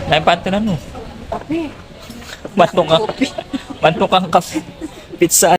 Naipanto na no. Mantong ang, mantong ang kape. Pizza.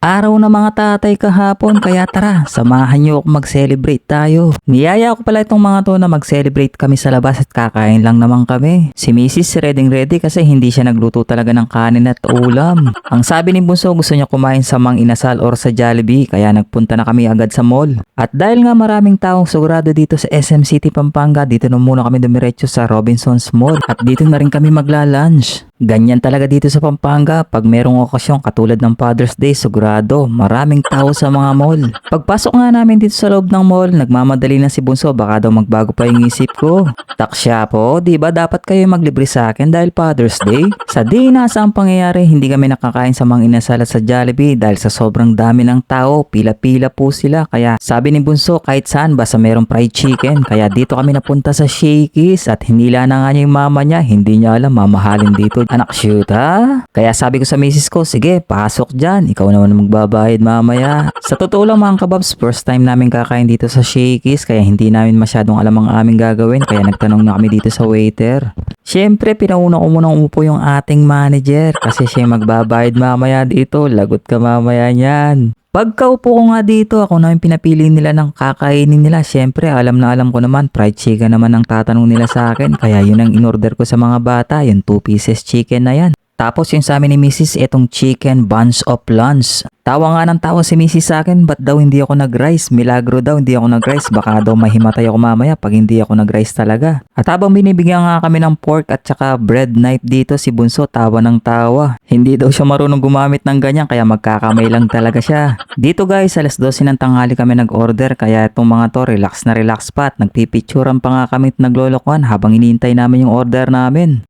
Araw ng mga tatay kahapon, kaya tara, samahan niyo ako mag-celebrate tayo. Niyaya ko pala itong mga to na mag-celebrate kami sa labas at kakain lang naman kami. Si Mrs. ready kasi hindi siya nagluto talaga ng kanin at ulam. Ang sabi ni Bunso, gusto niya kumain sa Mang Inasal or sa Jollibee, kaya nagpunta na kami agad sa mall. At dahil nga maraming taong sigurado dito sa SM City Pampanga, dito na muna kami dumiretso sa Robinsons Mall at dito na rin kami magla-lunch. Ganyan talaga dito sa Pampanga, pag merong okasyon katulad ng Father's Day, sigurado maraming tao sa mga mall. Pagpasok nga namin dito sa loob ng mall, nagmamadali na si Bunso, baka daw magbago pa yung isip ko. Taksya po, di ba dapat kayo maglibre sa akin dahil Father's Day? Sa di nasa ang pangyayari, hindi kami nakakain sa Mang Inasal at sa Jollibee dahil sa sobrang dami ng tao, pila-pila po sila. Kaya sabi ni Bunso, kahit saan basta merong fried chicken. Kaya dito kami napunta sa Shakey's at hinila na nga niya yung mama niya, hindi niya alam mamahalin dito. Anak, shoot ha? Kaya sabi ko sa misis ko, sige, pasok dyan. Ikaw naman magbabayad mamaya. Sa totoo lang mga kababs, first time namin kakain dito sa Shakey's, kaya hindi namin masyadong alam ang aming gagawin. Kaya nagtanong na kami dito sa waiter. Siyempre, pinauna ko munang umupo yung ating manager kasi siya magbabayad mamaya dito. Lagot ka mamaya niyan. Pagkaupo ko nga dito, ako na yung pinapili nila ng kakainin nila. Siyempre, alam na alam ko naman, fried chicken naman ang tatanong nila sa akin. Kaya yun ang in-order ko sa mga bata, yung 2 pieces chicken na yan. Tapos yung sa amin ni Mrs. itong chicken buns of lunch. Tawa nga ng tawa si Mrs. sa akin, ba't daw hindi ako nag-rice? Milagro daw hindi ako nag-rice, baka daw mahimatay ako mamaya pag hindi ako nag-rice talaga. At habang binibigyan nga kami ng pork at saka bread knife dito, si Bunso tawa ng tawa. Hindi daw siya marunong gumamit ng ganyan kaya magkakamay lang talaga siya. Dito guys, alas 12 ng tanghali kami nag-order kaya itong mga to relax na relax pa at nagpipicturan pa nga kami at naglolokohan habang iniintay namin yung order namin.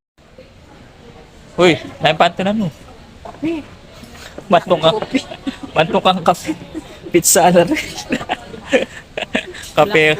Uy, naipanto na no. Mantong ang kape. Pizza na rin. Kape.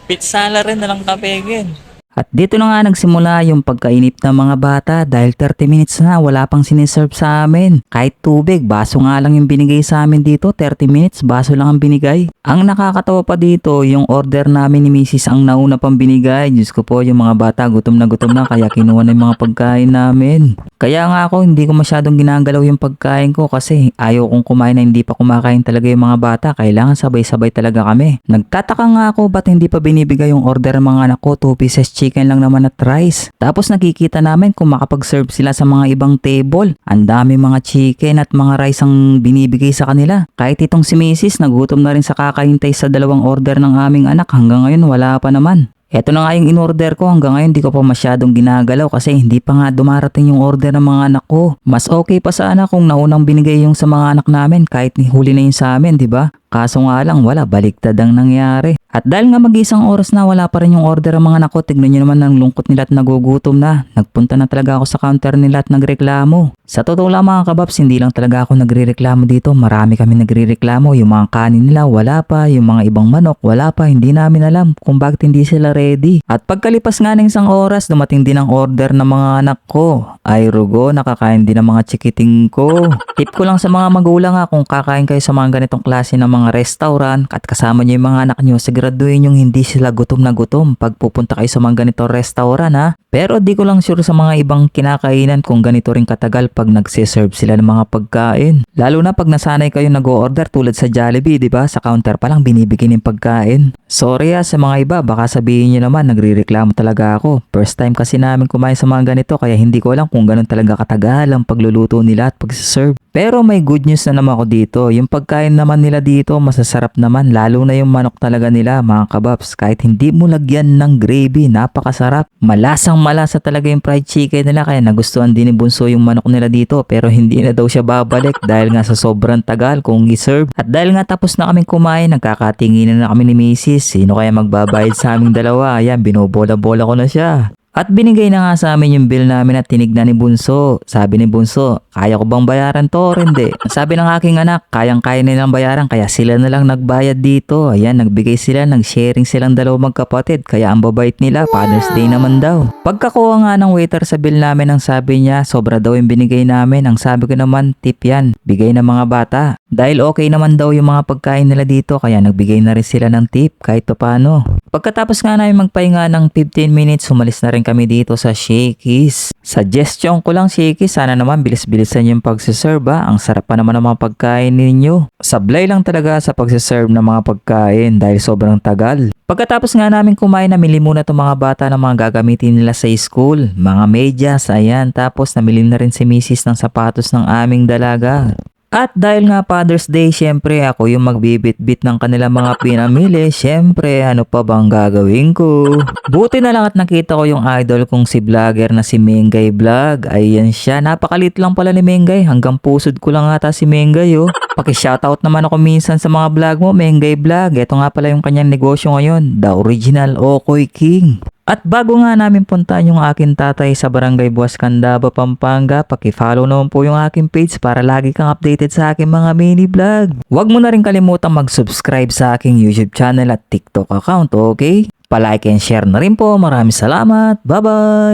Pizza na rin na lang kape again. At dito na nga nagsimula yung pagkainip ng mga bata dahil 30 minutes na wala pang siniserve sa amin. Kahit tubig, baso nga lang yung binigay sa amin dito, 30 minutes, baso lang ang binigay. Ang nakakatawa pa dito, yung order namin ni Mrs. ang nauna pang binigay. Diyos ko po, yung mga bata gutom na kaya kinuha na yung mga pagkain namin. Kaya nga ako, hindi ko masyadong ginagalaw yung pagkain ko kasi ayaw kong kumain na hindi pa kumakain talaga yung mga bata. Kailangan sabay-sabay talaga kami. Nagtataka nga ako ba't hindi pa binibigay yung order ng mga anak ko, 2 pieces chicken lang naman at rice. Tapos nakikita namin kung makapag-serve sila sa mga ibang table. Ang dami mga chicken at mga rice ang binibigay sa kanila. Kahit itong si Mrs. nagutom na rin sa kakahintay sa 2 order ng aming anak. Hanggang ngayon wala pa naman. Eto na nga yung in-order ko, hanggang ngayon di ko pa masyadong ginagalaw kasi hindi pa nga dumarating yung order ng mga anak ko. Mas okay pa sana kung naunang binigay yung sa mga anak namin kahit huli na yung sa amin, di ba? Kaso nga lang wala, baliktad ang nangyari. At dahil nga mag-isang oras na wala pa rin yung order ng mga anak ko, tignan nyo naman ang lungkot nila at nagugutom na. Nagpunta na talaga ako sa counter nila at nagreklamo. Sa totoo lang mga kababs, hindi lang talaga ako nagrereklamo dito. Marami kami nagrereklamo. Yung mga kanin nila wala pa, yung mga ibang manok wala pa. Hindi namin alam kung bakit hindi sila ready. At pagkalipas nga ng isang oras, dumating din ang order ng mga anak ko. Ay rugo, nakakain din ng mga chikiting ko. Tip ko lang sa mga magulang nga, kung kakain kayo sa mga ganitong klase ng mga restaurant at kasama nyo yung mga anak nyo, siguraduhin yung hindi sila gutom na gutom pag pupunta kayo sa mga ganitong restaurant ha. Pero di ko lang sure sa mga ibang kinakainan kung ganito rin katagal pag nagsiserve sila ng mga pagkain. Lalo na pag nasanay kayo nag-o-order tulad sa Jollibee, di ba? Sa counter pa lang binibigyan yung pagkain. Sorry sa mga iba, baka sabihin nyo naman nagrereklamo talaga ako. First time kasi namin kumain sa mga ganito kaya hindi ko alam kung ganun talaga katagal ang pagluluto nila at pagsiserve. Pero may good news na naman ako dito. Yung pagkain naman nila dito masasarap naman, lalo na yung manok talaga nila mga kababs. Kahit hindi mo lagyan ng gravy, napakasarap. Malasang malasa talaga yung fried chicken nila kaya nagustuhan din ni Bunso yung manok nila dito pero hindi na daw siya babalik dahil nga sa sobrang tagal kung i-serve. At dahil nga tapos na kaming kumain, nagkakatinginan na kami ni Mrs. Sino kaya magbabayad sa aming dalawa? Ayan, binobola-bola ko na siya. At binigay na nga sa amin yung bill namin at tinignan ni Bunso. Sabi ni Bunso, kaya ko bang bayaran to or hindi? Sabi ng aking anak, kayang-kaya nilang bayaran kaya sila na lang nagbayad dito. Ayan, nagbigay sila, nag-sharing silang dalawang magkapatid kaya ang babait nila, Father's Day naman daw. Pagkakuha nga ng waiter sa bill namin, ang sabi niya, sobra daw yung binigay namin. Ang sabi ko naman, tip yan, bigay ng mga bata. Dahil okay naman daw yung mga pagkain nila dito kaya nagbigay na rin sila ng tip kahit paano. Pagkatapos nga namin magpahinga ng 15 minutes, umalis na rin kami dito sa Shakey's. Suggestion ko lang Shakey's, sana naman bilis-bilisan yung pagsiserve ha. Ang sarap pa naman ng mga pagkain ninyo. Sablay lang talaga sa pagsiserve ng mga pagkain dahil sobrang tagal. Pagkatapos nga namin kumain, namili muna itong mga bata ng mga gagamitin nila sa school. Mga medyas, ayan. Tapos namili na rin si Mrs. ng sapatos ng aming dalaga. At dahil nga Father's Day, syempre ako yung magbibit-bit ng kanilang mga pinamili. Syempre, ano pa bang gagawin ko? Buti na lang at nakita ko yung idol kong si vlogger na si Mengay Vlog. Ayan siya, napakalit lang pala ni Mengay. Hanggang pusod ko lang ata si Mengay oh. Paki-shoutout naman ako minsan sa mga vlog mo, Mengay Vlog. Ito nga pala yung kanyang negosyo ngayon, The Original Okoy King. At bago nga namin puntaan yung akin tatay sa Barangay Buwas Candaba, Pampanga, paki-follow naman po yung aking page para lagi kang updated sa aking mga mini vlog. Huwag mo na rin kalimutang mag-subscribe sa aking YouTube channel at TikTok account, okay? Pa-like and share na rin po. Maraming salamat. Bye-bye!